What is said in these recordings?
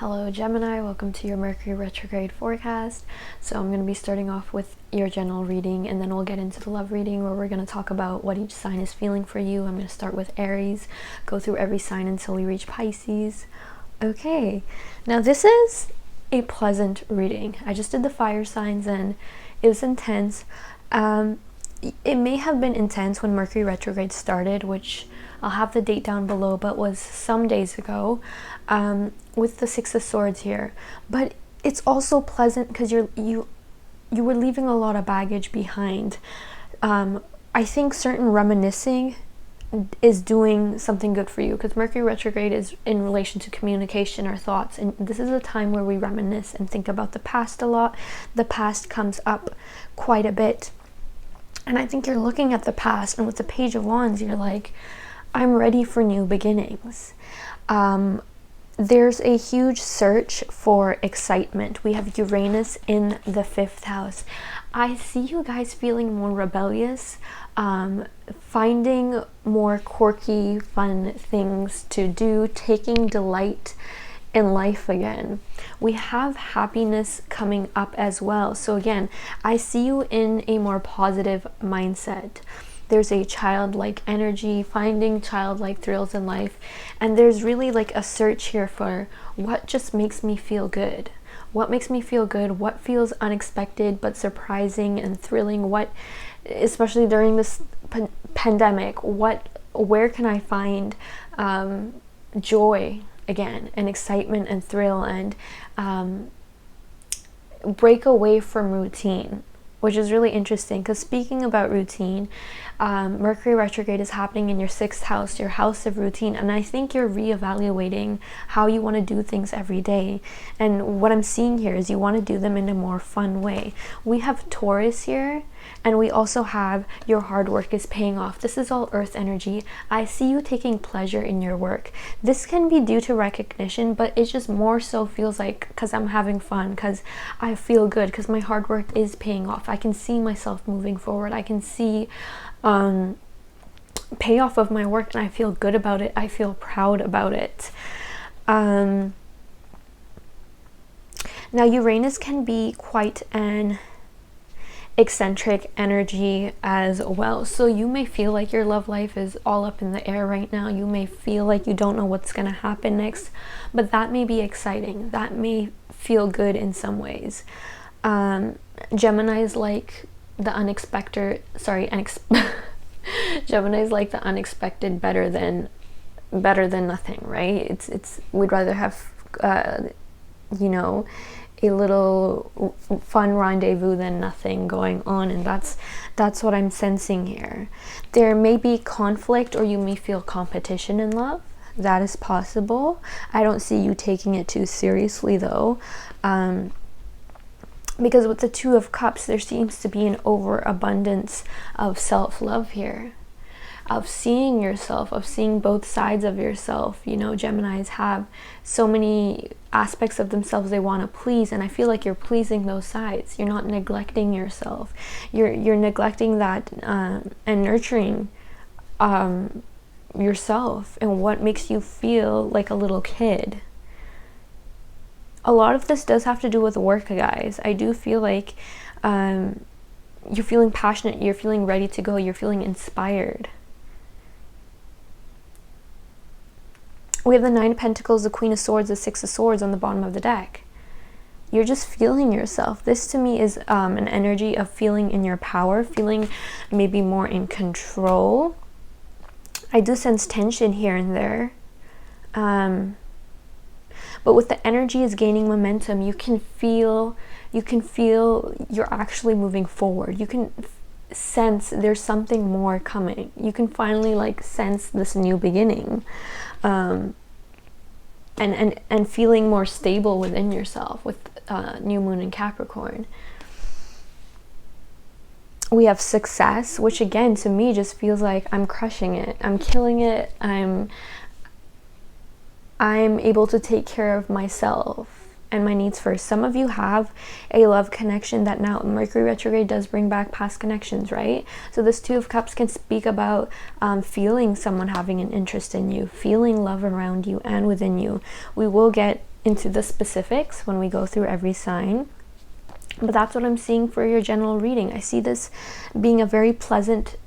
Hello Gemini, welcome to your Mercury Retrograde forecast. So I'm going to be starting off with your general reading, and then we'll get into the love reading where we're going to talk about what each sign is feeling for you. I'm going to start with Aries, go through every sign until we reach Pisces. Okay, now this is a pleasant reading. I just did the fire signs and it was intense. It may have been intense when Mercury Retrograde started, which I'll have the date down below, but was some days ago, with the Six of Swords here. But it's also pleasant because you were leaving a lot of baggage behind. I think certain reminiscing is doing something good for you, because Mercury Retrograde is in relation to communication or thoughts, and this is a time where we reminisce and think about the past a lot. The past comes up quite a bit, and I think you're looking at the past, and with the Page of Wands you're like, I'm ready for new beginnings. There's a huge search for excitement. We have Uranus in the 5th house. I see you guys feeling more rebellious, finding more quirky, fun things to do, taking delight in life again. We have happiness coming up as well. So again, I see you in a more positive mindset. There's a childlike energy, finding childlike thrills in life, and there's really like a search here for what just makes me feel good. What makes me feel good? What feels unexpected but surprising and thrilling? What, especially during this pandemic, where can I find joy again, and excitement and thrill, and break away from routine? Which is really interesting, because speaking about routine, Mercury Retrograde is happening in your 6th house, your house of routine, and I think you're reevaluating how you want to do things every day. And what I'm seeing here is you want to do them in a more fun way. We have Taurus here, and we also have your hard work is paying off. This is all earth energy. I see you taking pleasure in your work. This can be due to recognition, but it just more so feels like because I'm having fun, because I feel good, because my hard work is paying off. I can see myself moving forward. I can see payoff of my work, and I feel good about it. I feel proud about it. Now Uranus can be quite an eccentric energy as well, so you may feel like your love life is all up in the air right now. You may feel like you don't know what's going to happen next, but that may be exciting. That may feel good in some ways. Gemini is like the unexpected, Gemini is like the unexpected better than nothing, right? It's we'd rather have you know, a little fun rendezvous than nothing going on, and that's what I'm sensing here. There may be conflict, or you may feel competition in love. That is possible. I don't see you taking it too seriously though, because with the Two of Cups there seems to be an overabundance of self-love here, of seeing yourself, of seeing both sides of yourself. You know, Geminis have so many aspects of themselves they want to please, and I feel like you're pleasing those sides. You're not neglecting yourself. You're neglecting that and nurturing yourself and what makes you feel like a little kid. A lot of this does have to do with work, guys. I do feel like you're feeling passionate, you're feeling ready to go, you're feeling inspired. We have the Nine of Pentacles, the Queen of Swords, the Six of Swords on the bottom of the deck. You're just feeling yourself. This to me is an energy of feeling in your power, feeling maybe more in control. I do sense tension here and there. But with the energy is gaining momentum, you can feel you're actually moving forward. You can sense there's something more coming. You can finally like sense this new beginning, and feeling more stable within yourself with new moon in Capricorn. We have success, which again to me just feels like I'm crushing it, I'm killing it, I'm able to take care of myself and my needs first. Some of you have a love connection that now Mercury retrograde does bring back past connections, right? So this Two of Cups can speak about feeling someone having an interest in you, feeling love around you and within you. We will get into the specifics when we go through every sign. But that's what I'm seeing for your general reading. I see this being a very pleasant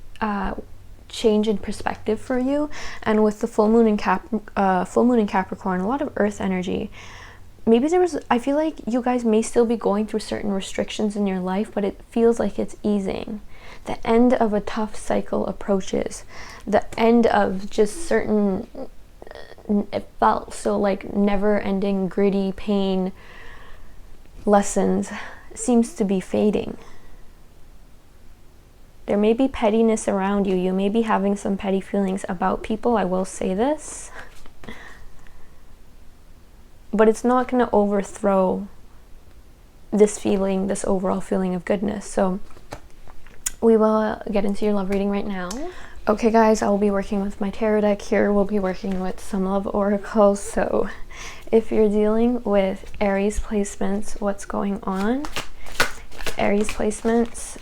change in perspective for you. And with the full moon in Capricorn, a lot of earth energy. Maybe I feel like you guys may still be going through certain restrictions in your life, but it feels like it's easing. The end of a tough cycle approaches. The end of just certain, it felt so like never-ending, gritty pain lessons seems to be fading. There may be pettiness around you. You may be having some petty feelings about people. I will say this. But it's not going to overthrow this feeling, this overall feeling of goodness. So we will get into your love reading right now. Okay guys, I will be working with my tarot deck here. We'll be working with some love oracles. So if you're dealing with Aries placements, what's going on? Aries placements,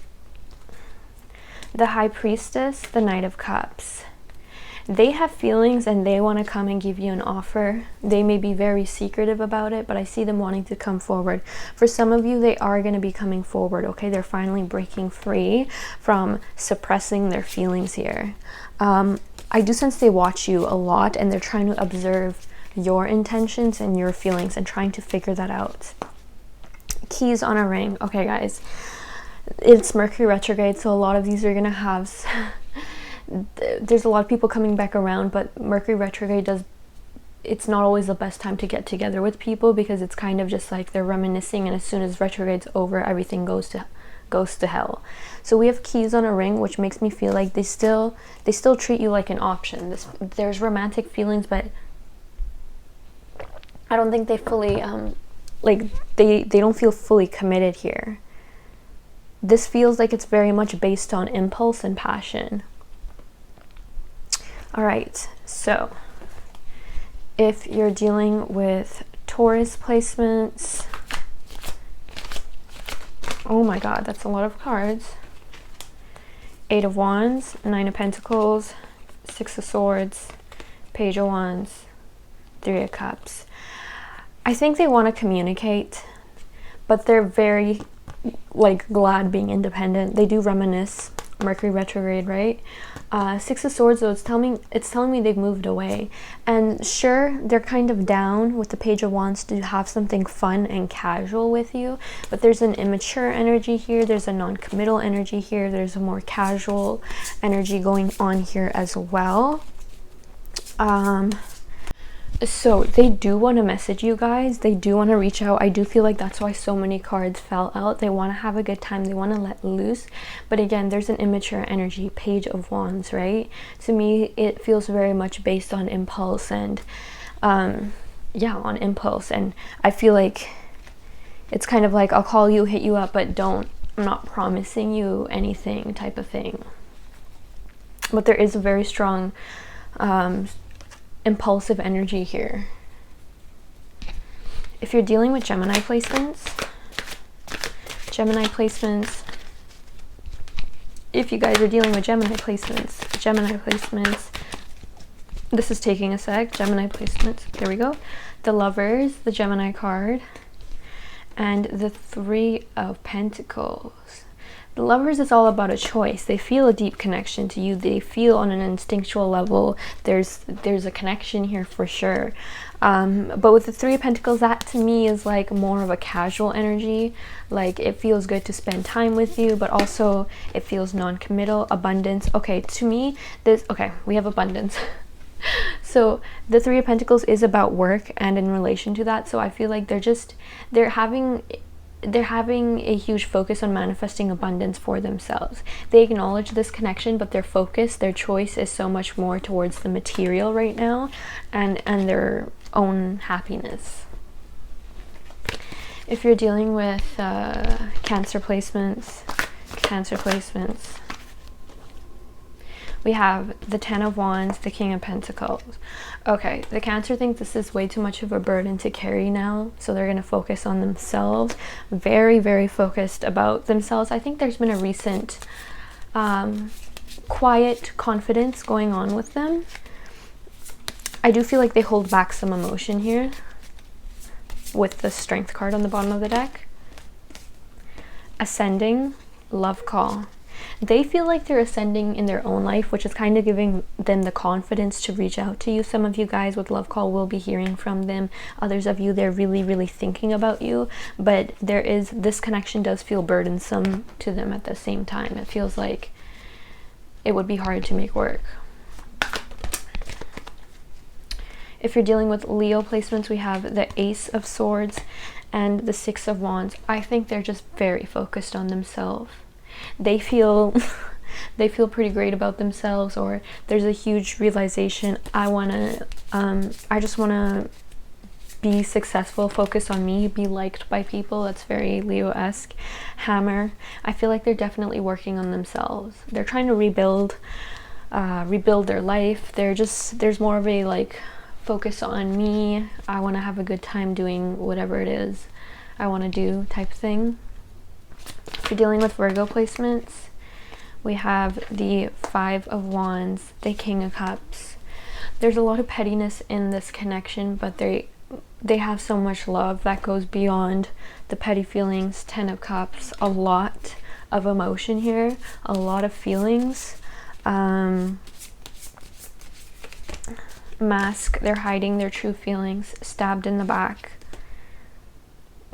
the High Priestess, the Knight of Cups. They have feelings and they want to come and give you an offer. They may be very secretive about it, but I see them wanting to come forward. For some of you, they are going to be coming forward, okay? They're finally breaking free from suppressing their feelings here. I do sense they watch you a lot and they're trying to observe your intentions and your feelings and trying to figure that out. Keys on a ring. Okay, guys. It's Mercury retrograde, so a lot of these are going to have... There's a lot of people coming back around, but Mercury retrograde it's not always the best time to get together with people, because it's kind of just like they're reminiscing, and as soon as retrograde's over, everything goes to hell. So we have keys on a ring, which makes me feel like they still treat you like an option. There's romantic feelings, but I don't think they fully they don't feel fully committed here. This feels like it's very much based on impulse and passion. All right, so if you're dealing with Taurus placements, oh my God, that's a lot of cards. 8 of Wands, 9 of Pentacles, 6 of Swords, Page of Wands, 3 of Cups. I think they want to communicate, but they're very glad being independent. They do reminisce Mercury retrograde, right? 6 of Swords, though, it's telling me they've moved away. And sure, they're kind of down with the Page of Wands to have something fun and casual with you, but there's an immature energy here, there's a non-committal energy here, there's a more casual energy going on here as well. So they do want to message you guys, they do want to reach out. I do feel like that's why so many cards fell out. They want to have a good time, they want to let loose, but again, there's an immature energy. Page of Wands, right? To me, it feels very much based on impulse and yeah, on impulse. And I feel like it's kind of like, I'll call you, hit you up, but I'm not promising you anything type of thing. But there is a very strong impulsive energy here. If you're dealing with Gemini placements, if you guys are dealing with Gemini placements, this is taking a sec. Gemini placements, there we go. The Lovers, the Gemini card, and the 3 of Pentacles. The Lovers is all about a choice. They feel a deep connection to you. They feel on an instinctual level there's a connection here for sure. But with the 3 of Pentacles, that to me is like more of a casual energy. Like, it feels good to spend time with you, but also it feels non-committal. Abundance. Okay, to me, we have abundance. So the 3 of Pentacles is about work and in relation to that. So I feel like they're having a huge focus on manifesting abundance for themselves. They acknowledge this connection, but their focus, their choice is so much more towards the material right now and their own happiness. If you're dealing with Cancer placements, we have the 10 of Wands, the King of Pentacles. Okay, the Cancer thinks this is way too much of a burden to carry now, so they're going to focus on themselves. Very, very focused about themselves. I think there's been a recent quiet confidence going on with them. I do feel like they hold back some emotion here. with the Strength card on the bottom of the deck. Ascending, love call. They feel like they're ascending in their own life, which is kind of giving them the confidence to reach out to you. Some of you guys with love call will be hearing from them. Others of you, they're really, really thinking about you. But this connection does feel burdensome to them at the same time. It feels like it would be hard to make work. If you're dealing with Leo placements, we have the Ace of Swords and the Six of Wands. I think they're just very focused on themselves. They feel pretty great about themselves, or there's a huge realization, I just want to be successful, focus on me, be liked by people. That's very Leo-esque. Hammer. I feel like they're definitely working on themselves. They're trying to rebuild their life. There's more of a like focus on me. I want to have a good time doing whatever it is I want to do type thing. If you're dealing with Virgo placements, we have the Five of Wands, the King of Cups. There's a lot of pettiness in this connection, but they have so much love that goes beyond the petty feelings. Ten of Cups, a lot of emotion here, a lot of feelings. Mask, they're hiding their true feelings. Stabbed in the back.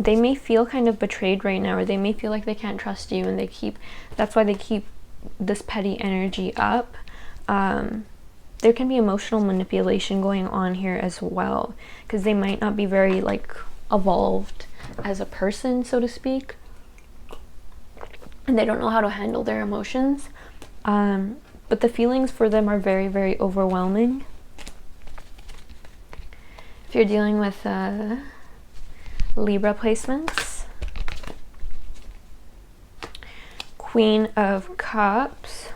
They may feel kind of betrayed right now, or they may feel like they can't trust you, and that's why they keep this petty energy up. There can be emotional manipulation going on here as well, because they might not be very like evolved as a person, so to speak, and they don't know how to handle their emotions. But the feelings for them are very, very overwhelming. If you're dealing with Libra placements, Queen of Cups,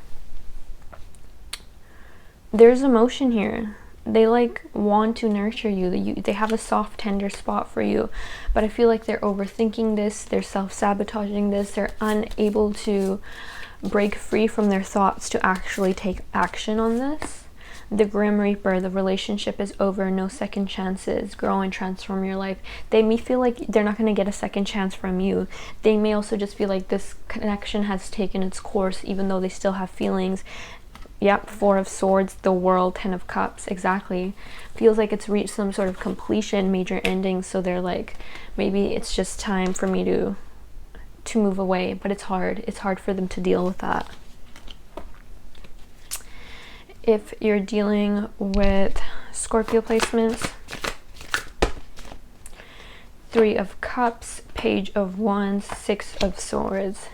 there's emotion here. They like want to nurture you. They have a soft, tender spot for you, but I feel like they're overthinking this, they're self-sabotaging this, they're unable to break free from their thoughts to actually take action on this. The Grim Reaper, the relationship is over, no second chances, grow and transform your life. They may feel like they're not going to get a second chance from you. They may also just feel like this connection has taken its course, even though they still have feelings. Yep, Four of Swords, the World, Ten of Cups, exactly. Feels like it's reached some sort of completion, major ending, so they're like, maybe it's just time for me to move away, but it's hard. It's hard for them to deal with that. If you're dealing with Scorpio placements, Three of Cups, Page of Wands, Six of Swords.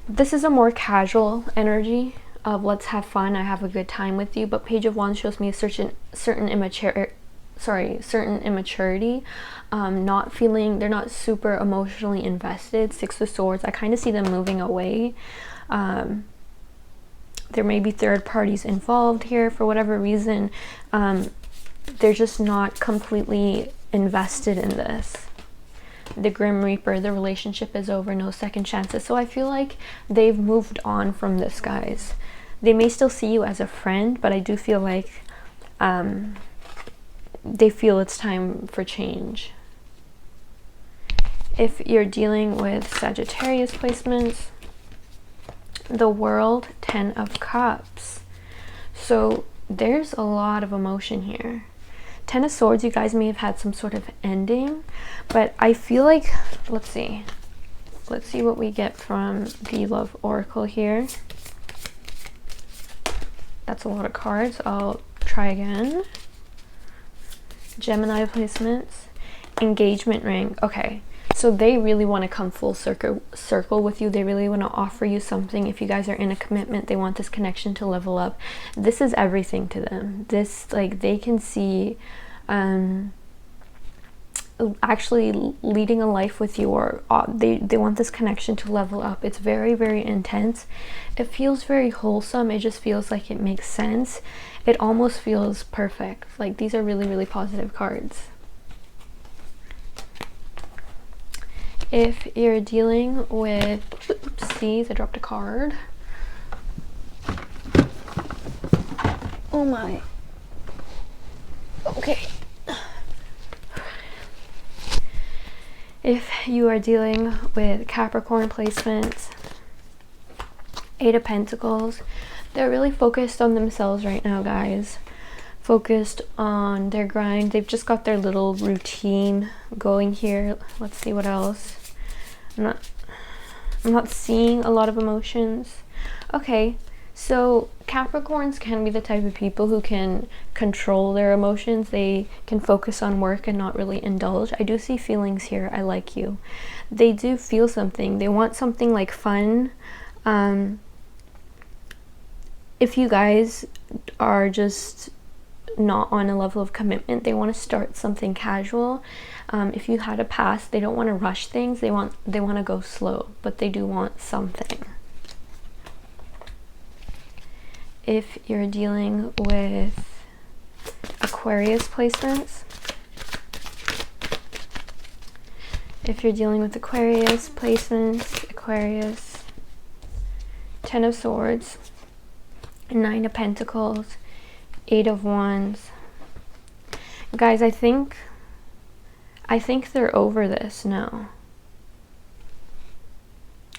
This is a more casual energy of let's have fun, I have a good time with you, but Page of Wands shows me a certain immaturity, they're not super emotionally invested. Six of Swords, I kind of see them moving away. There may be third parties involved here for whatever reason. They're just not completely invested in this. The Grim Reaper, the relationship is over, no second chances. So I feel like they've moved on from this, guys. They may still see you as a friend, but I do feel like they feel it's time for change. If you're dealing with Sagittarius placements, the World, Ten of Cups. So there's a lot of emotion here. Ten of Swords, you guys may have had some sort of ending, but I feel like, let's see what we get from the Love Oracle here. That's a lot of cards. I'll try again. Gemini placements, engagement ring. Okay, so they really want to come full circle with you. They really want to offer you something. If you guys are in a commitment, they want this connection to level up. This is everything to them. This, like, they can see actually leading a life with you, or they want this connection to level up. It's very, very intense. It feels very wholesome. It just feels like it makes sense. It almost feels perfect. Like, these are really, really positive cards. If you're dealing with, oopsies, I dropped a card. Oh my. Okay. If you are dealing with Capricorn placements, 8 of Pentacles, they're really focused on themselves right now, guys. Focused on their grind. They've just got their little routine going here. Let's see what else. I'm not seeing a lot of emotions. Okay, so Capricorns can be the type of people who can control their emotions. They can focus on work and not really indulge. I do see feelings here. I like you. They do feel something. They want something like fun. If you guys are just not on a level of commitment, they want to start something casual. If you had a past, they don't want to rush things. They want to go slow, but they do want something. If you're dealing with Aquarius placements, Aquarius, 10 of Swords, 9 of Pentacles, 8 of Wands. Guys, I think they're over this now.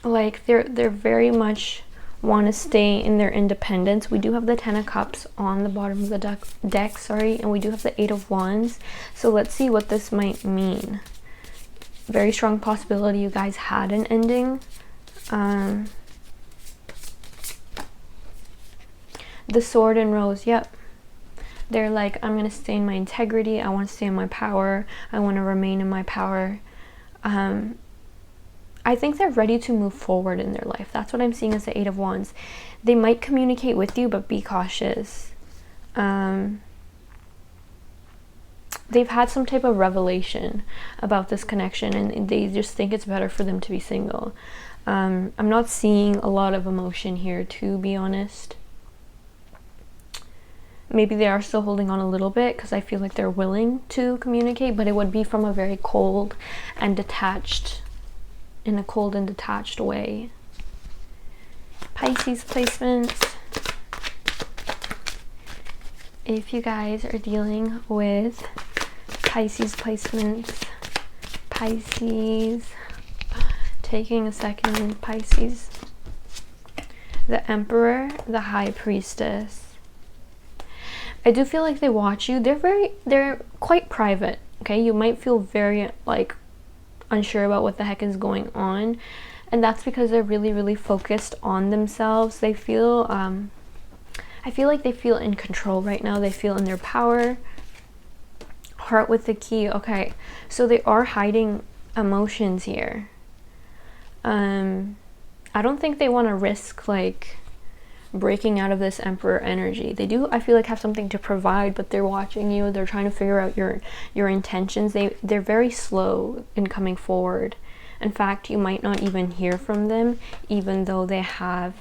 Like they're very much want to stay in their independence. We do have the 10 of Cups on the bottom of the deck, and we do have the 8 of Wands. So let's see what this might mean. Very strong possibility you guys had an ending. The Sword and Rose, yep. They're like, I'm going to stay in my integrity. I want to stay in my power. I want to remain in my power. I think they're ready to move forward in their life. That's what I'm seeing as the 8 of Wands. They might communicate with you, but be cautious. They've had some type of revelation about this connection, and they just think it's better for them to be single. I'm not seeing a lot of emotion here, to be honest. Maybe they are still holding on a little bit because I feel like they're willing to communicate, but it would be from a very cold and detached, in a cold and detached way. Pisces placements. If you guys are dealing with Pisces placements, Pisces, taking a second, Pisces, the Emperor, the High Priestess. I do feel like they watch you. They're quite private, okay? You might feel very like unsure about what the heck is going on, and that's because they're really focused on themselves. They feel I feel like they feel in control right now. They feel in their power. Heart with the key. Okay, so they are hiding emotions here. I don't think they want to risk like breaking out of this Emperor energy. They do, I feel like, have something to provide, but they're watching you. They're trying to figure out your intentions. They're very slow in coming forward. In fact, you might not even hear from them, even though they have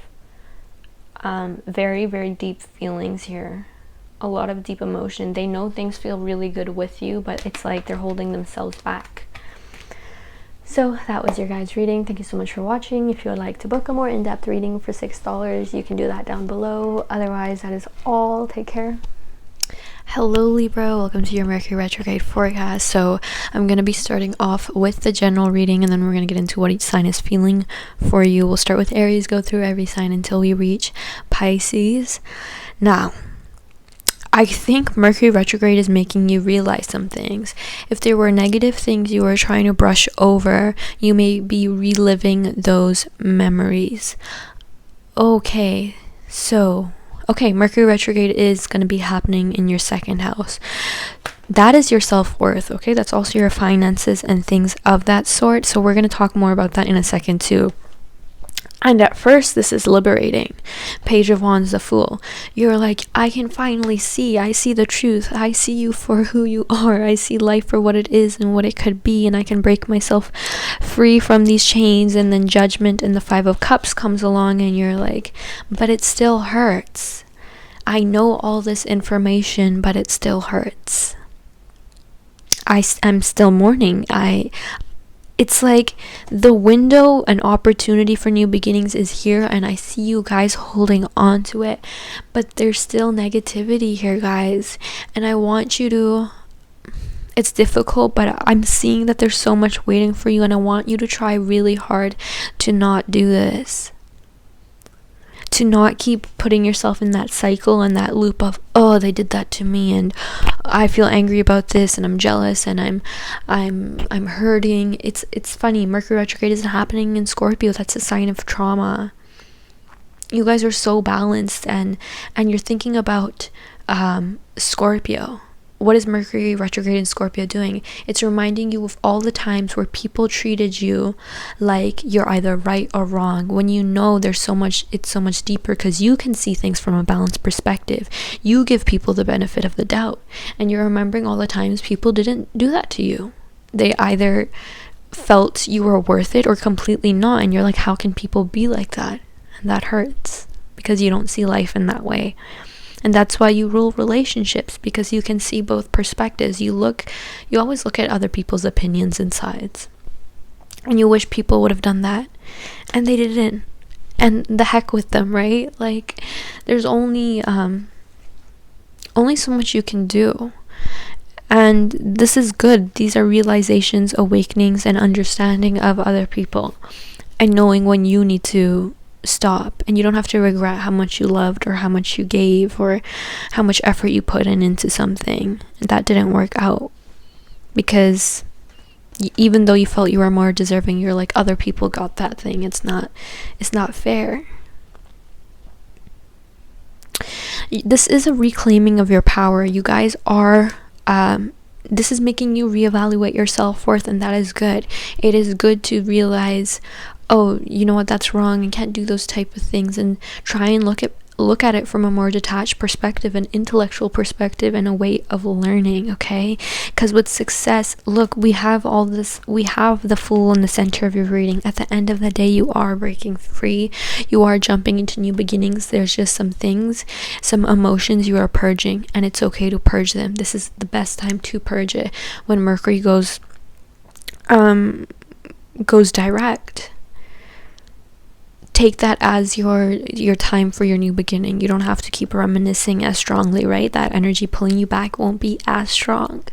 very deep feelings here. A lot of deep emotion. They know things feel really good with you, but it's like they're holding themselves back. So that was your guys' reading. Thank you so much for watching. If you would like to book a more in-depth reading for $6, you can do that down below. Otherwise, that is all. Take care. Hello Libra, welcome to your Mercury Retrograde forecast. So I'm going to be starting off with the general reading, and then we're going to get into what each sign is feeling for you. We'll start with Aries, go through every sign until we reach Pisces. Now, I think Mercury retrograde is making you realize some things. If there were negative things you were trying to brush over, you may be reliving those memories. Okay, Mercury retrograde is going to be happening in your second house. That is your self-worth, okay? That's also your finances and things of that sort. So we're going to talk more about that in a second too. And at first, this is liberating. Page of Wands, the Fool. You're like, I can finally see. I see the truth. I see you for who you are. I see life for what it is and what it could be. And I can break myself free from these chains. And then Judgment and the 5 of Cups comes along. And you're like, but it still hurts. I know all this information, but it still hurts. I'm still mourning. It's like the window and opportunity for new beginnings is here, and I see you guys holding on to it, but there's still negativity here, guys, and I want you to it's difficult, but I'm seeing that there's so much waiting for you, and I want you to try really hard to not do this. To not keep putting yourself in that cycle and that loop of, oh, they did that to me, and I feel angry about this, and I'm jealous, and I'm hurting. It's funny. Mercury retrograde isn't happening in Scorpio. That's a sign of trauma. You guys are so balanced, and you're thinking about Scorpio. What is Mercury retrograde in Scorpio doing? It's reminding you of all the times where people treated you like you're either right or wrong, when you know it's so much deeper, because you can see things from a balanced perspective. You give people the benefit of the doubt, and you're remembering all the times people didn't do that to you. They either felt you were worth it or completely not, and you're like, how can people be like that? And that hurts, because you don't see life in that way. And that's why you rule relationships, because you can see both perspectives. You always look at other people's opinions and sides, and you wish people would have done that, and they didn't. And the heck with them, right? Like, there's only so much you can do. And this is good. These are realizations, awakenings, and understanding of other people, and knowing when you need to stop. And you don't have to regret how much you loved, or how much you gave, or how much effort you put into something that didn't work out, because even though you felt you were more deserving, you're like, other people got that thing. It's not fair. This is a reclaiming of your power. You guys are this is making you reevaluate your self-worth, and that is good. It is good to realize, oh, you know what, that's wrong, and can't do those type of things, and try and look at it from a more detached perspective, an intellectual perspective, and a way of learning, okay? Because with success, look, we have all this, we have the Fool in the center of your reading. At the end of the day, you are breaking free, you are jumping into new beginnings. There's just some things, some emotions you are purging, and it's okay to purge them. This is the best time to purge it, when Mercury goes direct. Take that as your time for your new beginning. You don't have to keep reminiscing as strongly, right? That energy pulling you back won't be as strong.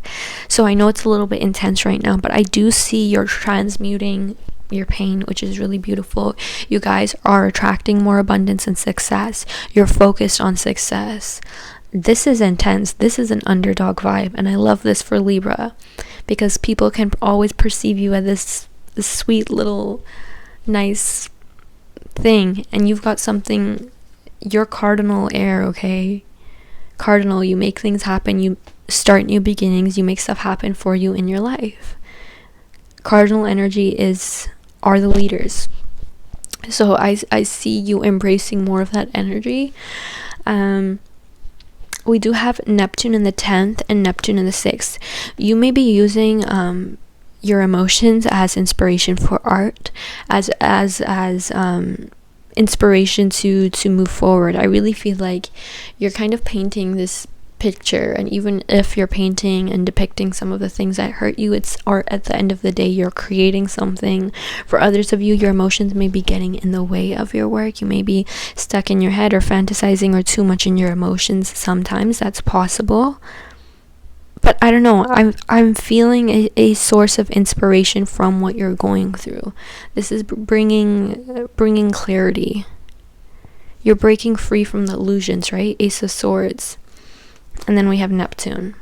So I know it's a little bit intense right now, but I do see you're transmuting your pain, which is really beautiful. You guys are attracting more abundance and success. You're focused on success. This is intense. This is an underdog vibe, and I love this for Libra, because people can always perceive you as this sweet little nice thing, and you've got something. You're cardinal air, okay? Cardinal, you make things happen, you start new beginnings, you make stuff happen for you in your life. Cardinal energy are the leaders. So I see you embracing more of that energy. We do have Neptune in the 10th and Neptune in the 6th. You may be using your emotions as inspiration for art, as inspiration to move forward. I really feel like you're kind of painting this picture, and even if you're painting and depicting some of the things that hurt you, it's art. At the end of the day, you're creating something. For others of you, your emotions may be getting in the way of your work. You may be stuck in your head, or fantasizing, or too much in your emotions. Sometimes that's possible. But I don't know, I'm feeling a source of inspiration from what you're going through. This is bringing clarity. You're breaking free from the illusions, right? Ace of Swords. And then we have Neptune.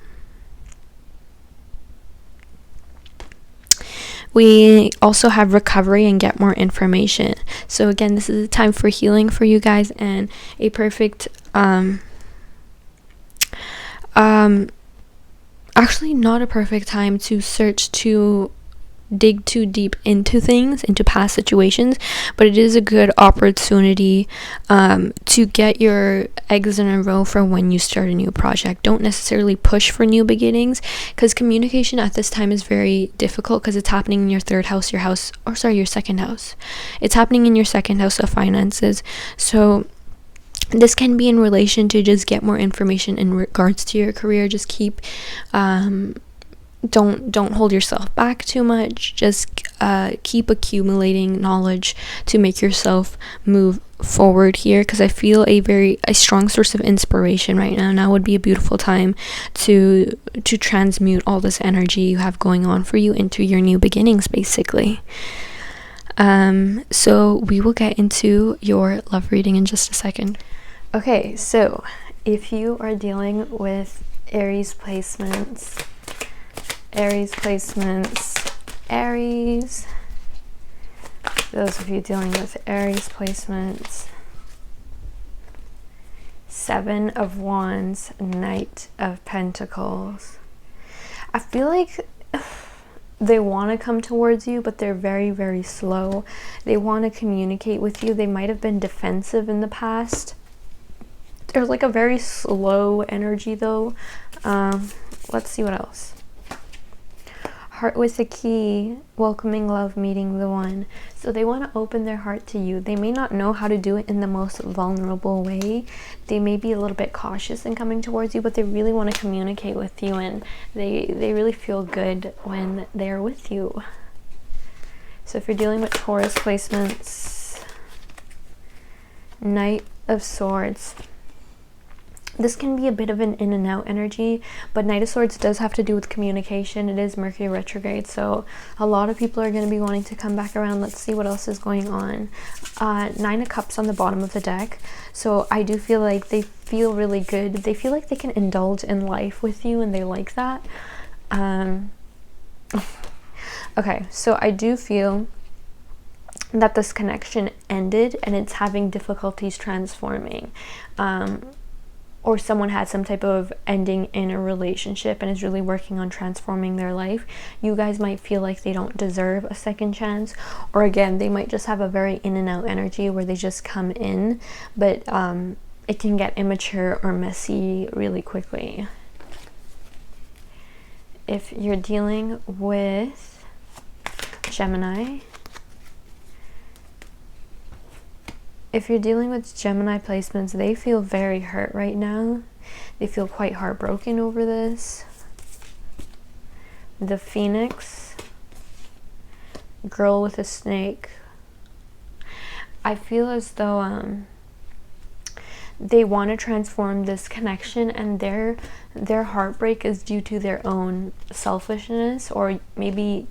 We also have recovery and get more information. So again, this is a time for healing for you guys, and a perfect actually not a perfect time to dig too deep into things, into past situations, but it is a good opportunity to get your eggs in a row for when you start a new project. Don't necessarily push for new beginnings, because communication at this time is very difficult, because it's happening in your third house, your second house. It's happening in your second house of finances. So this can be in relation to just get more information in regards to your career. Just keep don't hold yourself back too much. Just keep accumulating knowledge to make yourself move forward here, because I feel a strong source of inspiration right now. Now would be a beautiful time to transmute all this energy you have going on for you into your new beginnings, basically. So we will get into your love reading in just a second. Okay, so if you are dealing with Aries placements, those of you dealing with Aries placements, 7 of Wands, Knight of Pentacles. I feel like they want to come towards you, but they're very, very slow. They want to communicate with you. They might have been defensive in the past. There's like a very slow energy though. Let's see what else. Heart with a key, welcoming love, meeting the one. So they want to open their heart to you. They may not know how to do it in the most vulnerable way. They may be a little bit cautious in coming towards you, but they really want to communicate with you, and they really feel good when they're with you. So if you're dealing with Taurus placements, Knight of Swords. This can be a bit of an in and out energy, but Knight of Swords does have to do with communication. It is Mercury retrograde, so a lot of people are going to be wanting to come back around. Let's see what else is going on. 9 of Cups on the bottom of the deck. So I do feel like they feel really good. They feel like they can indulge in life with you, and they like that. Okay, so I do feel that this connection ended and it's having difficulties transforming. Or someone had some type of ending in a relationship and is really working on transforming their life. You guys might feel like they don't deserve a second chance, or again, they might just have a very in and out energy where they just come in, but it can get immature or messy really quickly. If you're dealing with Gemini, placements, they feel very hurt right now. They feel quite heartbroken over this. The Phoenix, girl with a snake. I feel as though they want to transform this connection, and their heartbreak is due to their own selfishness, or maybe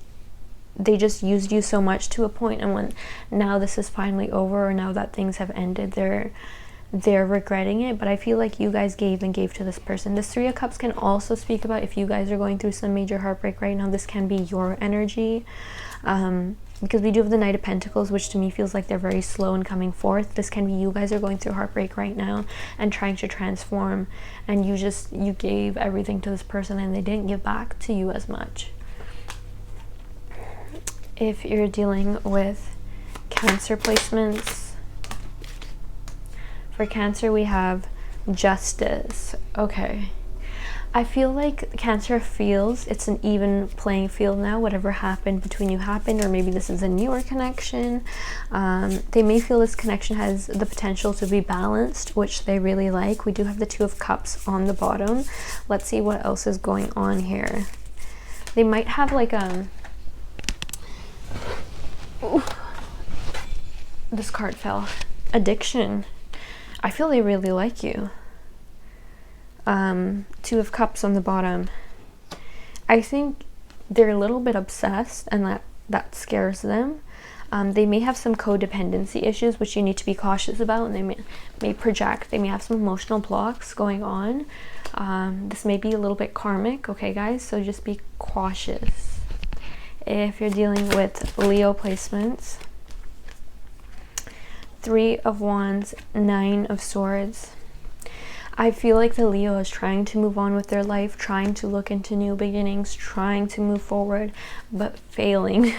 they just used you so much to a point, and when now this is finally over, or now that things have ended, they're regretting it. But I feel like you guys gave and gave to this person. This 3 of Cups can also speak about if you guys are going through some major heartbreak right now. This can be your energy, because we do have the Knight of Pentacles, which to me feels like they're very slow in coming forth. This can be you guys are going through heartbreak right now and trying to transform, and you gave everything to this person and they didn't give back to you as much. If you're dealing with Cancer placements, for Cancer we have Justice. Okay, I feel like Cancer feels it's an even playing field now. Whatever happened between you happened, or maybe this is a newer connection. They may feel this connection has the potential to be balanced, which they really like. We do have the 2 of Cups on the bottom. Let's see what else is going on here. They might have like this card fell. Addiction. I feel they really like you. 2 of Cups on the bottom. I think they're a little bit obsessed, and that scares them. They may have some codependency issues, which you need to be cautious about, and they may project. They may have some emotional blocks going on. This may be a little bit karmic, okay guys, so just be cautious. If you're dealing with Leo placements, 3 of Wands, 9 of Swords. I feel like the Leo is trying to move on with their life, trying to look into new beginnings, trying to move forward, but failing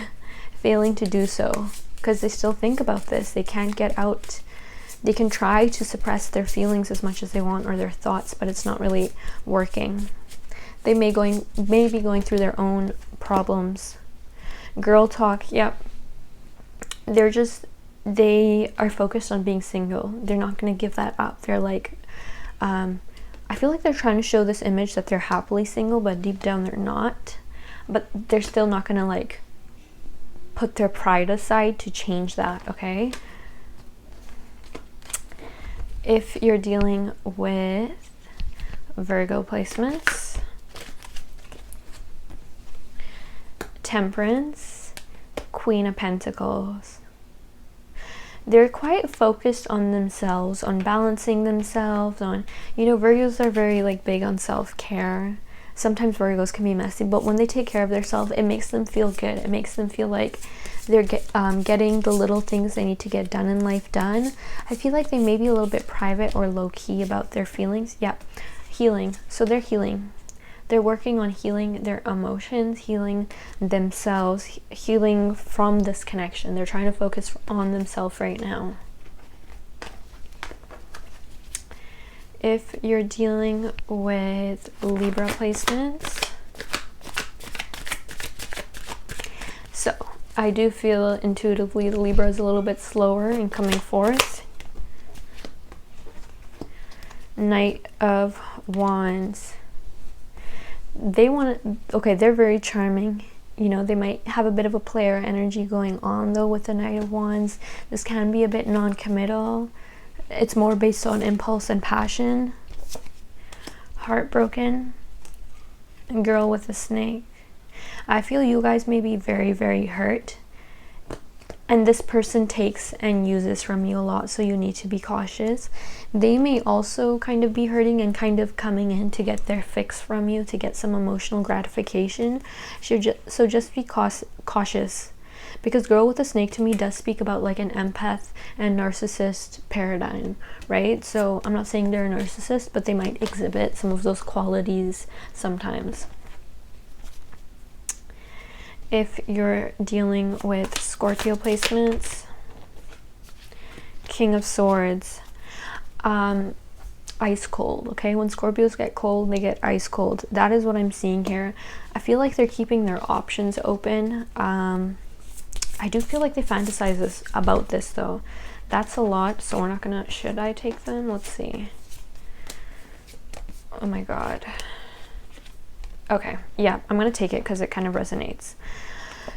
to do so, because they still think about this. They can't get out. They can try to suppress their feelings as much as they want, or their thoughts, but it's not really working. They may be going through their own problems. Girl talk, yep. They are focused on being single. They're not going to give that up. They're like, I feel like they're trying to show this image that they're happily single, but deep down they're not. but they're still not gonna like put their pride aside to change that, okay? If you're dealing with Virgo placements, Temperance, Queen of Pentacles. They're quite focused on themselves, on balancing themselves, on, you know, Virgos are very like big on self-care. Sometimes Virgos can be messy, but when they take care of themselves, it makes them feel good. It makes them feel like they're getting the little things they need to get done in life done. I feel like they may be a little bit private or low-key about their feelings. Yeah, healing. So they're healing. They're working on healing their emotions, healing themselves, healing from this connection. They're trying to focus on themselves right now. If you're dealing with Libra placements, so I do feel intuitively the Libra is a little bit slower in coming forth. Knight of Wands. They want to, okay, they're very charming. You know, they might have a bit of a player energy going on though with the Knight of Wands. This can be a bit non-committal. It's more based on impulse and passion. Heartbroken. And Girl with a Snake. I feel you guys may be very, very hurt. And this person takes and uses from you a lot, so you need to be cautious. They may also kind of be hurting and kind of coming in to get their fix from you, to get some emotional gratification. So just be cautious. Because Girl with a Snake to me does speak about like an empath and narcissist paradigm, right? So I'm not saying they're a narcissist, but they might exhibit some of those qualities sometimes. If you're dealing with Scorpio placements, King of Swords, ice cold, okay? When Scorpios get cold, they get ice cold. That is what I'm seeing here. I feel like they're keeping their options open. I do feel like they fantasize about this though. That's a lot, so we're not gonna, should I take them? Let's see. Oh my god. Okay, yeah, I'm gonna take it because it kind of resonates.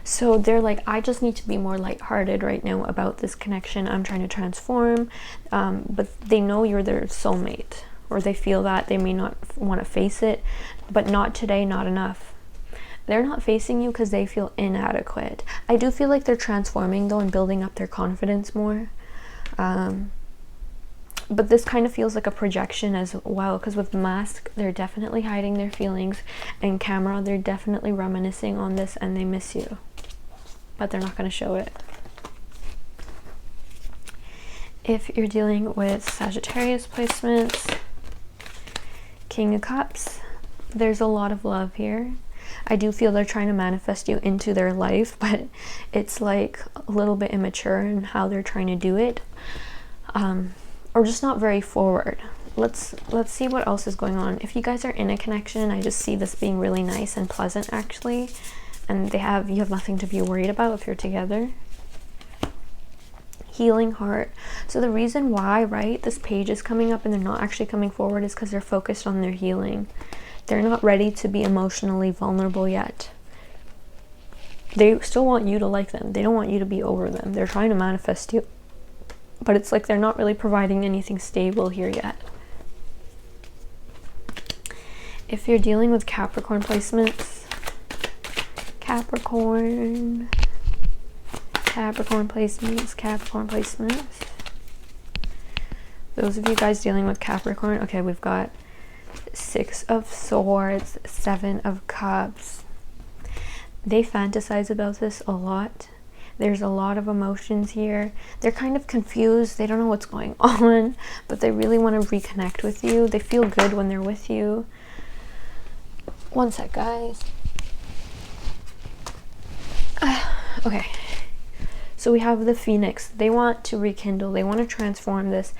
So they're like, I just need to be more lighthearted right now about this connection. I'm trying to transform, but they know you're their soulmate, or they feel that. They may not want to face it, but not today, not enough. They're not facing you because they feel inadequate. I do feel like they're transforming though and building up their confidence more. But this kind of feels like a projection as well, because with Mask, they're definitely hiding their feelings, and Camera, they're definitely reminiscing on this and they miss you, but they're not going to show it. If you're dealing with Sagittarius placements, King of Cups, there's a lot of love here. I do feel they're trying to manifest you into their life, but it's like a little bit immature in how they're trying to do it. Or just not very forward. Let's see what else is going on. If you guys are in a connection, I just see this being really nice and pleasant actually, and you have nothing to be worried about if you're together. Healing heart. So the reason why, right, this page is coming up and they're not actually coming forward is because they're focused on their healing. They're not ready to be emotionally vulnerable yet. They still want you to like them. They don't want you to be over them. They're trying to manifest you, but it's like they're not really providing anything stable here yet. If you're dealing with Capricorn placements, Capricorn placements. Those of you guys dealing with Capricorn, okay, we've got 6 of Swords, 7 of Cups. They fantasize about this a lot. There's a lot of emotions here. They're kind of confused. They don't know what's going on, but they really want to reconnect with you. They feel good when they're with you. One sec, guys. Okay. So we have the Phoenix. They want to rekindle. They want to transform this.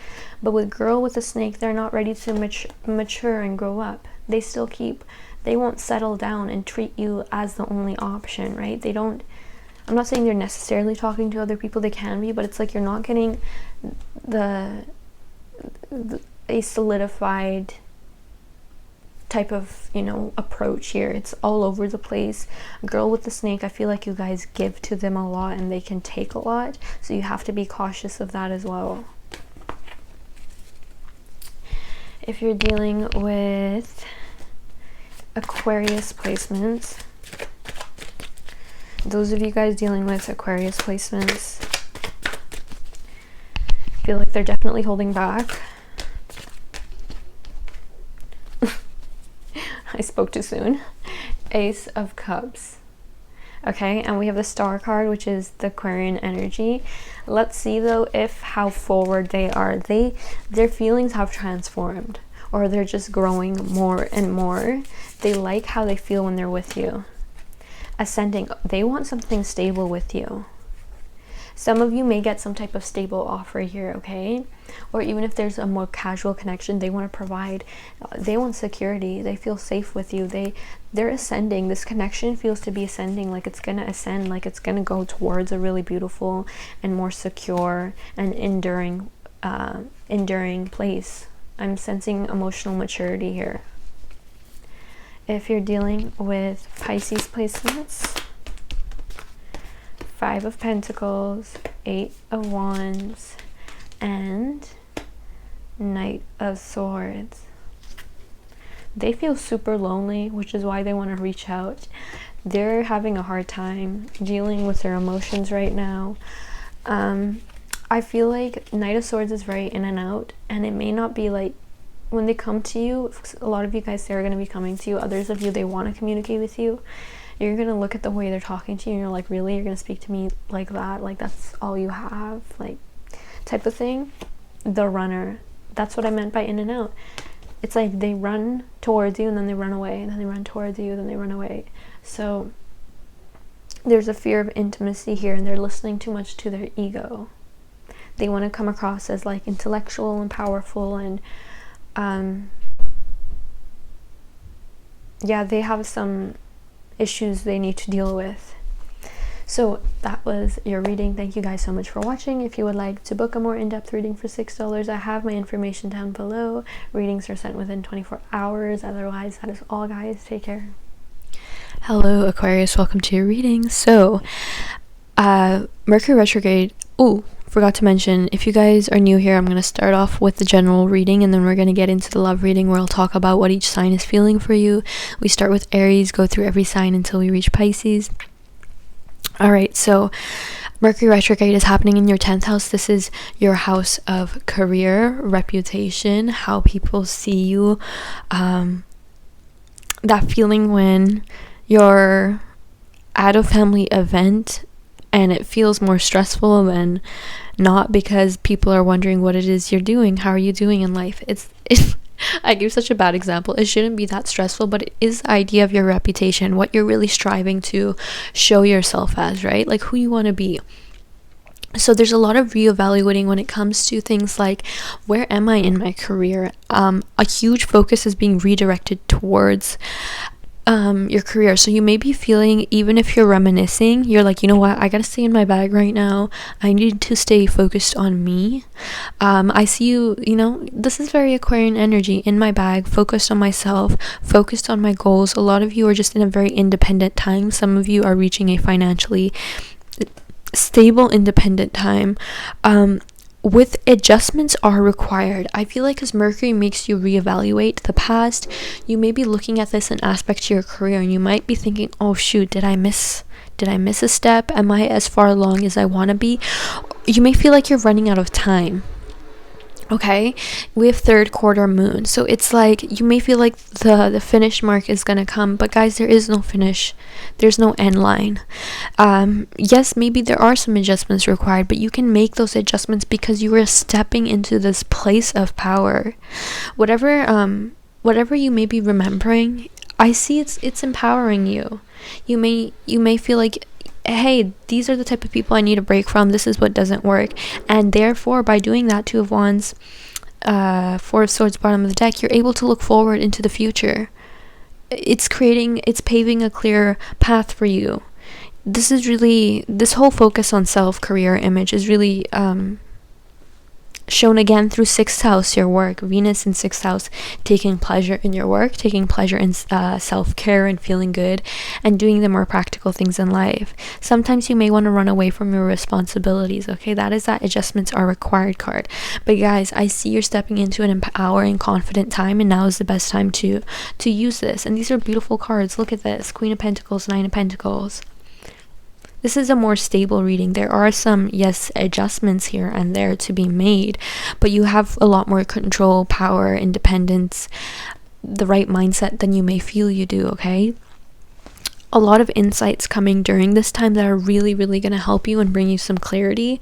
But with Girl with a Snake, they're not ready to mature and grow up. They won't settle down and treat you as the only option, right? They don't. I'm not saying they're necessarily talking to other people. They can be, but it's like you're not getting a solidified type of, you know, approach here. It's all over the place. Girl with the snake, I feel like you guys give to them a lot and they can take a lot, so you have to be cautious of that as well. If you're dealing with Aquarius placements, those of you guys dealing with Aquarius placements feel like they're definitely holding back. I spoke too soon. Ace of Cups. Okay, and we have the Star card, which is the Aquarian energy. Let's see though if how forward they are. Their feelings have transformed, or they're just growing more and more. They like how they feel when they're with you. Ascending, they want something stable with you. Some of you may get some type of stable offer here, okay? Or even if there's a more casual connection, they want to provide, they want security, they feel safe with you, they're ascending. This connection feels to be ascending, like it's gonna ascend, like it's gonna go towards a really beautiful and more secure and enduring place. I'm sensing emotional maturity here. If you're dealing with Pisces placements, 5 of Pentacles, 8 of Wands, and Knight of Swords. They feel super lonely, which is why they want to reach out. They're having a hard time dealing with their emotions right now. I feel like Knight of Swords is very in and out, and it may not be like when they come to you, a lot of you guys, they're going to be coming to you. Others of you, they want to communicate with you. You're going to look at the way they're talking to you and you're like, really? You're going to speak to me like that? Like that's all you have? Like type of thing. The runner. That's what I meant by in and out. It's like they run towards you and then they run away, and then they run towards you, then they run away. So there's a fear of intimacy here, and they're listening too much to their ego. They want to come across as like intellectual and powerful, and yeah, they have some issues they need to deal with. So that was your reading. Thank you guys so much for watching. If you would like to book a more in-depth reading for $6, I have my information down below. Readings are sent within 24 hours. Otherwise, that is all, guys. Take care. Hello, Aquarius. Welcome to your reading. So Mercury retrograde. Oh, forgot to mention, if you guys are new here, I'm going to start off with the general reading, and then we're going to get into the love reading, where I'll talk about what each sign is feeling for you. We start with Aries, go through every sign until we reach Pisces. All right, so Mercury retrograde is happening in your 10th house. This is your house of career, reputation, how people see you. That feeling when you're at a family event and it feels more stressful than not, because people are wondering what it is you're doing. How are you doing in life? It's I give such a bad example. It shouldn't be that stressful, but it is the idea of your reputation, what you're really striving to show yourself as, right? Like who you want to be. So there's a lot of reevaluating when it comes to things like, where am I in my career? A huge focus is being redirected towards your career. So you may be feeling, even if you're reminiscing, you're like, you know what, I gotta stay in my bag right now. I need to stay focused on me. I see you, you know, this is very Aquarian energy, in my bag, focused on myself, focused on my goals. A lot of you are just in a very independent time. Some of you are reaching a financially stable, independent time. With adjustments are required. I feel like as Mercury makes you reevaluate the past, you may be looking at this in aspect to your career, and you might be thinking, oh shoot, did I miss a step? Am I as far along as I want to be? You may feel like you're running out of time. Okay, we have third quarter moon, so it's like you may feel like the finish mark is gonna come, but guys, there is no finish. There's no end line. Yes, maybe there are some adjustments required, but you can make those adjustments because you are stepping into this place of power. Whatever you may be remembering, I see it's empowering you. You may feel like, hey, these are the type of people I need a break from. This is what doesn't work. And therefore, by doing that, 2 of Wands, 4 of Swords, bottom of the deck, you're able to look forward into the future. It's paving a clear path for you. This whole focus on self, career, image is really shown again through 6th house, your work. Venus in 6th house, taking pleasure in your work, taking pleasure in self-care and feeling good, and doing the more practical things in life. Sometimes you may want to run away from your responsibilities, okay? That is that adjustments are required card. But guys, I see you're stepping into an empowering, confident time, and now is the best time to use this. And these are beautiful cards. Look at this: Queen of Pentacles, Nine of Pentacles. This is a more stable reading. There are some, yes, adjustments here and there to be made, but you have a lot more control, power, independence, the right mindset than you may feel you do, okay? A lot of insights coming during this time that are really, really going to help you and bring you some clarity.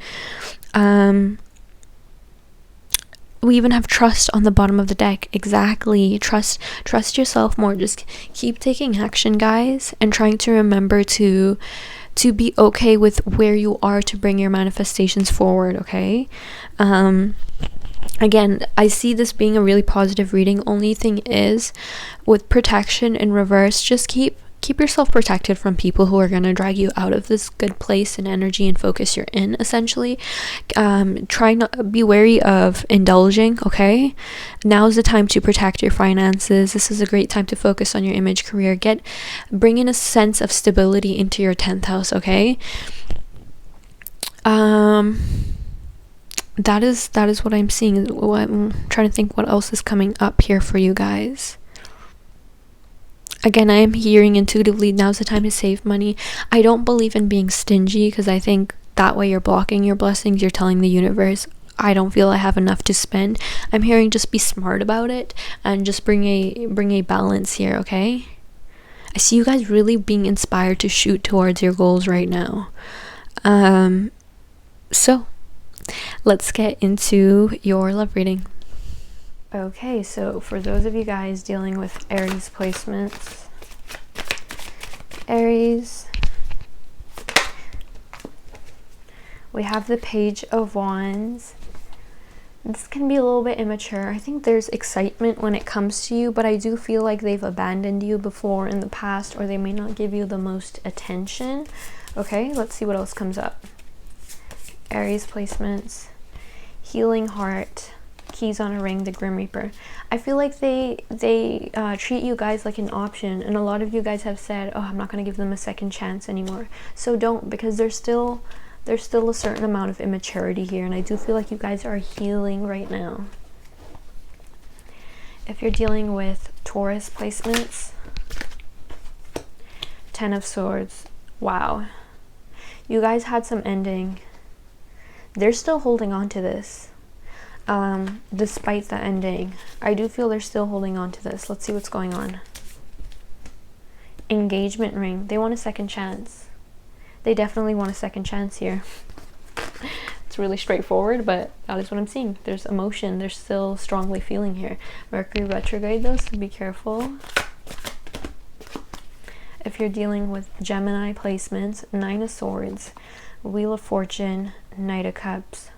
We even have trust on the bottom of the deck. Exactly. Trust yourself more. Just keep taking action, guys, and trying to remember to be okay with where you are to bring your manifestations forward, okay? Again, I see this being a really positive reading. Only thing is, with protection in reverse, just keep yourself protected from people who are going to drag you out of this good place and energy and focus you're in, essentially. Try not be wary of indulging, okay? Now's the time to protect your finances. This is a great time to focus on your image, career. Bring in a sense of stability into your 10th house, okay? That is what I'm seeing. I'm trying to think what else is coming up here for you guys. Again, I am hearing intuitively, now's the time to save money. I don't believe in being stingy, because I think that way you're blocking your blessings. You're telling the universe, I don't feel I have enough to spend. I'm hearing just be smart about it and just bring a balance here, okay? I see you guys really being inspired to shoot towards your goals right now. So let's get into your love reading. Okay, so for those of you guys dealing with Aries placements, Aries, we have the Page of Wands. This can be a little bit immature. I think there's excitement when it comes to you, but I do feel like they've abandoned you before in the past, or they may not give you the most attention. Okay, let's see what else comes up. Aries placements, Healing Heart, Keys on a Ring, the Grim Reaper. I feel like they treat you guys like an option, and a lot of you guys have said, oh, I'm not going to give them a second chance anymore. So don't, because there's still a certain amount of immaturity here, and I do feel like you guys are healing right now. If you're dealing with Taurus placements, Ten of Swords. Wow, you guys had some ending. They're still holding on to this. Despite the ending, I do feel they're still holding on to this. Let's see what's going on. Engagement ring. They want a second chance. They definitely want a second chance here. It's really straightforward, but that is what I'm seeing. There's emotion. They're still strongly feeling here. Mercury retrograde, though, so be careful. If you're dealing with Gemini placements, Nine of Swords, Wheel of Fortune, Knight of Cups.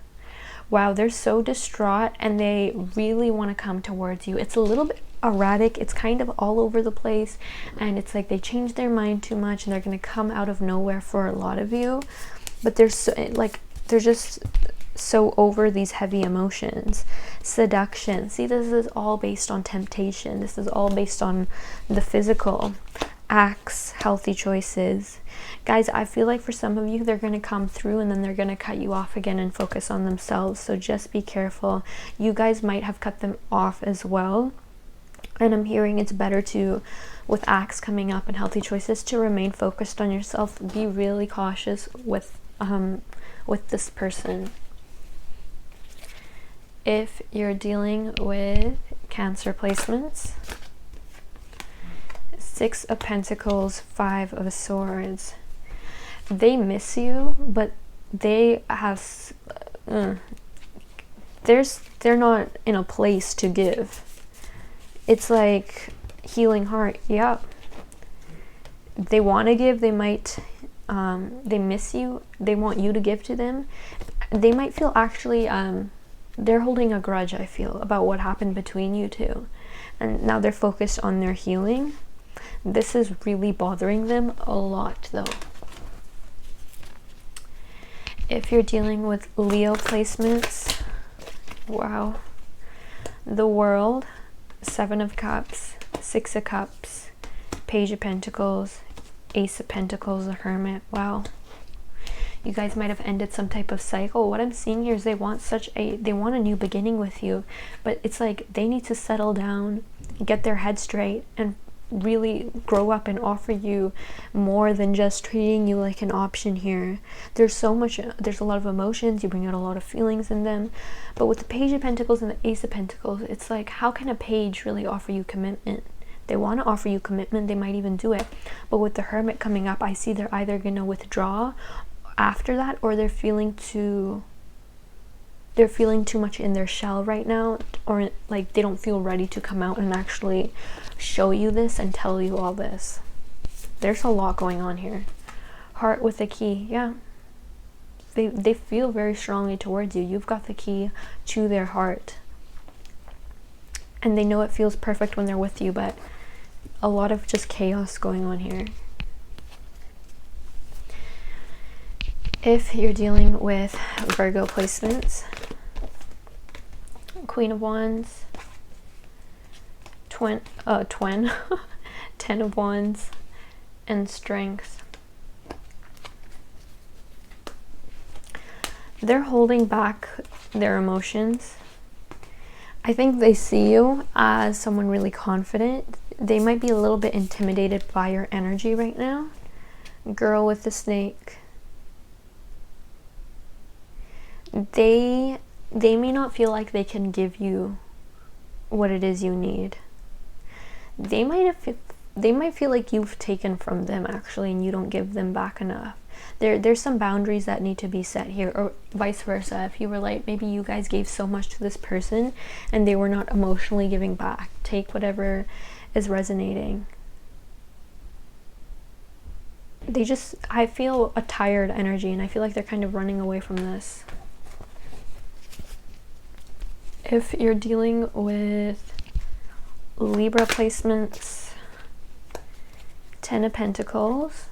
Wow, they're so distraught, and they really want to come towards you. It's a little bit erratic. It's kind of all over the place, and it's like they changed their mind too much, and they're going to come out of nowhere for a lot of you. But they're just so over these heavy emotions. Seduction. See, this is all based on temptation. This is all based on the physical. Acts, healthy choices. Guys, I feel like for some of you, they're going to come through and then they're going to cut you off again and focus on themselves. So just be careful. You guys might have cut them off as well. And I'm hearing it's better to, with acts coming up and healthy choices, to remain focused on yourself. Be really cautious with this person. If you're dealing with Cancer placements, Six of Pentacles, Five of Swords. They miss you, but they have they're not in a place to give. It's like Healing Heart. Yeah, they want to give. They might they miss you. They want you to give to them. They might feel actually they're holding a grudge, I feel, about what happened between you two, and now they're focused on their healing. This is really bothering them a lot, though. If you're dealing with Leo placements, Wow. The World, Seven of Cups, Six of Cups, Page of Pentacles, Ace of Pentacles, the Hermit. Wow. You guys might have ended some type of cycle. What I'm seeing here is they want a new beginning with you, but it's like they need to settle down, get their head straight, and really grow up and offer you more than just treating you like an option here. There's a lot of emotions, you bring out a lot of feelings in them, but with the Page of Pentacles and the Ace of Pentacles, it's like, how can a page really offer you commitment? They want to offer you commitment, they might even do it, but with the Hermit coming up, I see they're either going to withdraw after that, or they're feeling too much in their shell right now, or like they don't feel ready to come out and actually show you this and tell you all this. There's a lot going on here. Heart with the key. Yeah, they feel very strongly towards you. You've got the key to their heart, and they know it feels perfect when they're with you, but a lot of just chaos going on here. If you're dealing with Virgo placements, Queen of Wands, Ten of Wands, and Strength. They're holding back their emotions. I think they see you as someone really confident. They might be a little bit intimidated by your energy right now. Girl with the snake. They may not feel like they can give you what it is you need. They might feel like you've taken from them actually, and you don't give them back enough. There's some boundaries that need to be set here, or vice versa. If you were like, maybe you guys gave so much to this person and they were not emotionally giving back. Take whatever is resonating. I feel a tired energy, and I feel like they're kind of running away from this. If you're dealing with Libra placements, Ten of Pentacles,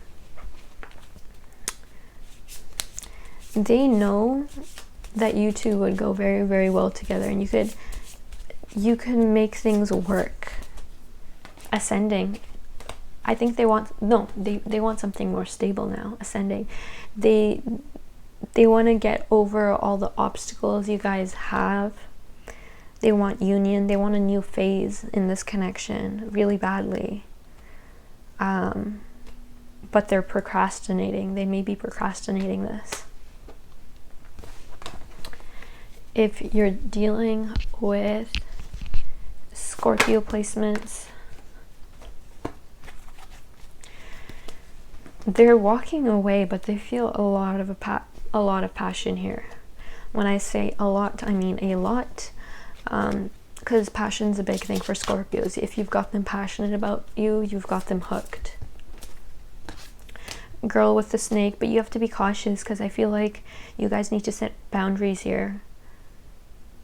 they know that you two would go very, very well together, and you can make things work. Ascending. I think they want something more stable now. Ascending. They want to get over all the obstacles you guys have. They want union. They want a new phase in this connection really badly. But they're procrastinating. They may be procrastinating this. If you're dealing with Scorpio placements, they're walking away, but they feel a lot of passion here. When I say a lot, I mean a lot. Because passion's a big thing for Scorpios. If you've got them passionate about you, you've got them hooked. Girl with the snake, but you have to be cautious, because I feel like you guys need to set boundaries here,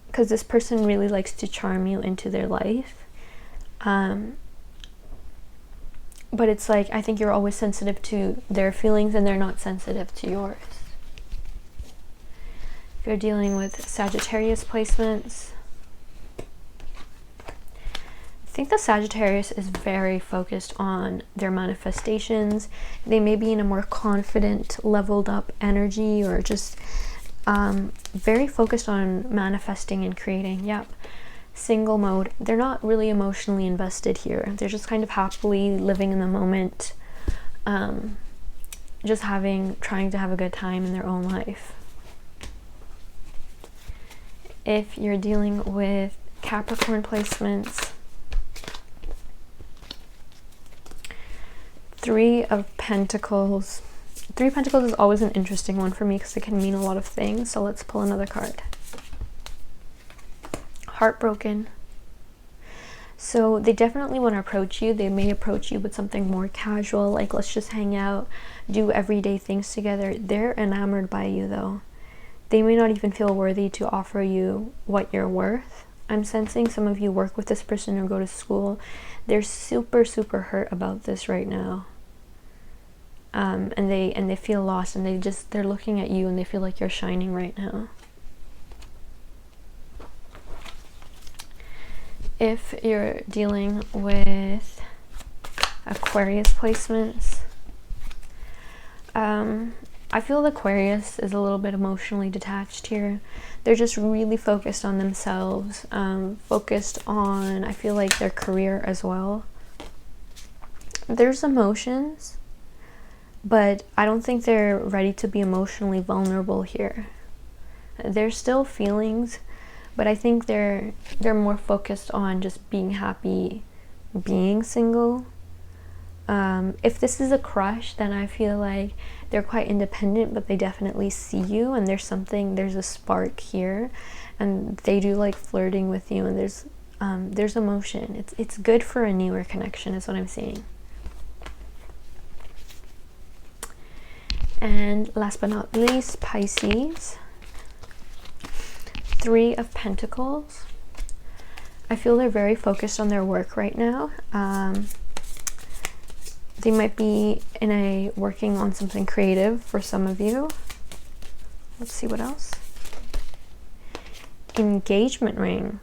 because this person really likes to charm you into their life. But it's like, I think you're always sensitive to their feelings and they're not sensitive to yours. If you're dealing with Sagittarius placements, I think the Sagittarius is very focused on their manifestations. They may be in a more confident, leveled up energy, or just very focused on manifesting and creating. Yep. Single mode. They're not really emotionally invested here. They're just kind of happily living in the moment, just trying to have a good time in their own life. If you're dealing with Capricorn placements, Three of Pentacles. Three of Pentacles is always an interesting one for me because it can mean a lot of things. So let's pull another card. Heartbroken. So they definitely want to approach you. They may approach you with something more casual, like let's just hang out, do everyday things together. They're enamored by you though. They may not even feel worthy to offer you what you're worth. I'm sensing some of you work with this person or go to school. They're super, super hurt about this right now. And they feel lost, and they're looking at you and they feel like you're shining right now. if you're dealing with Aquarius placements, I feel the Aquarius is a little bit emotionally detached here. They're just really focused on themselves, focused on, I feel like, their career as well. There's emotions, but I don't think they're ready to be emotionally vulnerable here. There's still feelings, but I think they're more focused on just being happy being single. If this is a crush, then I feel like they're quite independent, but they definitely see you, and there's a spark here, and they do like flirting with you, and there's emotion. It's good for a newer connection is what I'm seeing. And last but not least, Pisces. 3 of Pentacles. I feel they're very focused on their work right now. They might be working on something creative for some of you. Let's see what else. Engagement ring.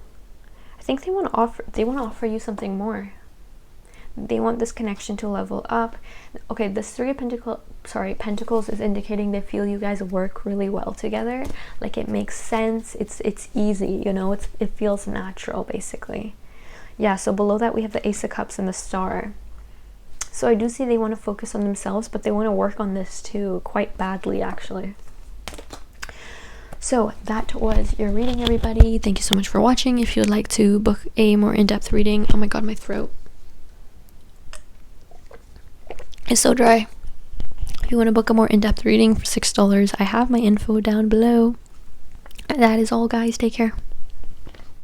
I think they want to offer you something more. They want this connection to level up. Okay, this 3 of Pentacles is indicating they feel you guys work really well together. Like, it makes sense. It's easy, you know. It feels natural, basically. Yeah, so below that we have the Ace of Cups and the Star. So I do see they want to focus on themselves, but they want to work on this too, quite badly, actually. So that was your reading, everybody. Thank you so much for watching. If you would like to book a more in-depth reading, oh my god, my throat is so dry. If you want to book a more in-depth reading for $6, I have my info down below. That is all, guys. Take care.